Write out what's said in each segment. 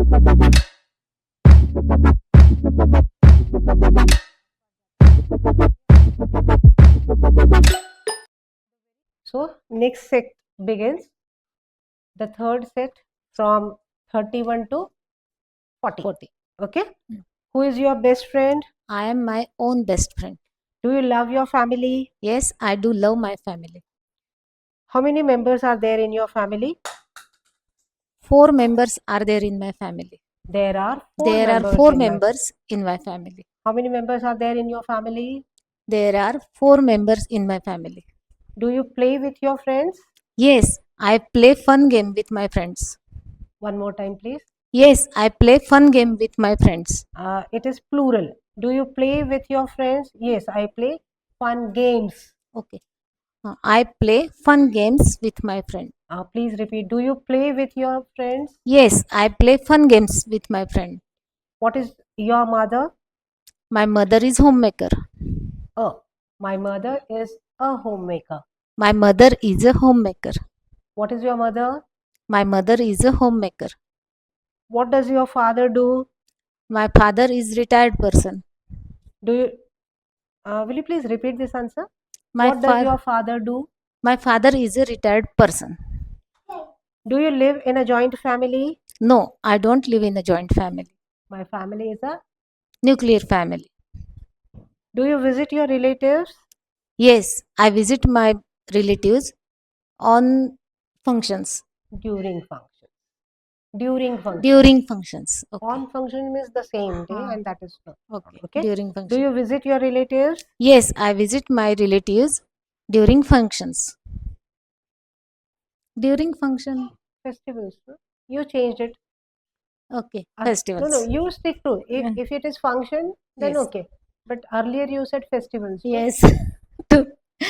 So next set begins. The third set from 31 to 40. 40. Okay. Mm. Who is your best friend? I am my own best friend. Do you love your family? Yes, I do love my family. How many members are there in your family? 4 members are there in my family. There are There are members 4 in my. members in my family. How many members are there in your family? There are 4 members in my family. Do you play with your friends? Yes, I play fun game with my friends. One more time, please. Yes, I play fun game with my friends. It is plural. Do you play with your friends? Yes, I play fun games. Okay. I play fun games with my friend. Please repeat. Do you play with your friends? Yes, I play fun games with my friend. What is your mother? My mother is homemaker. Oh, my mother is a homemaker. My mother is a homemaker. What is your mother? My mother is a homemaker. What does your father do? My father is retired person. Do you? Will you please repeat this answer? My What does your father do? My father is a retired person. Do you live in a joint family? No, I don't live in a joint family. My family is a. Nuclear family. Do you visit your relatives? Yes, I visit my relatives on functions. During functions. During functions. During functions. Okay. On function means the same day, and that is not. Okay. Okay. During Do function. you visit your relatives? Yes, I visit my relatives during functions. During function. Festivals. No? You changed it. Okay. No, Festivals. you stick to. If it is function, then Yes. okay. But earlier you said festivals. No? Yes. two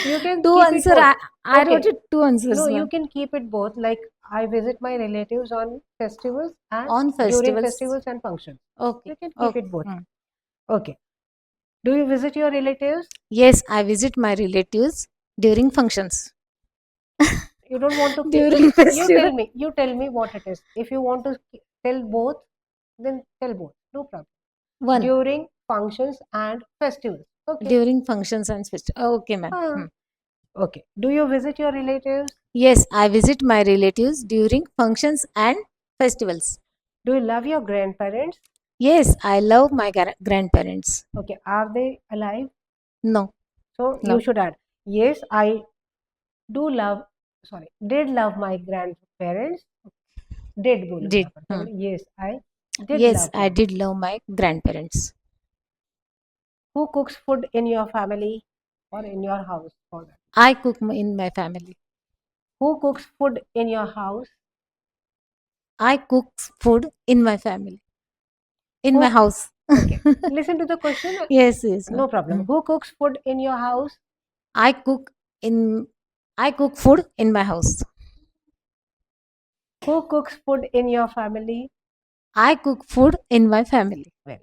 You can two keep answer. it both. I Okay. wrote it 2 answers. No, you can keep it both. Like I visit my relatives on festivals and On during festivals. festivals and functions. Okay. You can keep Okay. it both. Okay. Do you visit your relatives? Yes, I visit my relatives during functions. You don't want to During you festival. tell me what it is. If you want to tell both, then tell both. No problem. One. During functions and festivals. Okay. During functions and festivals. Okay, ma'am. Okay. Do you visit your relatives? Yes, I visit my relatives during functions and festivals. Do you love your grandparents? Yes, I love my grandparents. Okay. Are they alive? No. So No. you should add. Yes, I do love. Sorry, did love my grandparents. Did बोलूंगा Did. यहाँ पर. Yes, I did Yes, love I them. did love my grandparents. Who cooks food in your family or in your house? For that? I cook in my family. Who cooks food in your house? I cook food in my family. In my Who? house. Okay. Listen to the question. Yes, yes. No problem. Who cooks food in your house? I cook food in my house. Who cooks food in your family? I cook food in my family. Very.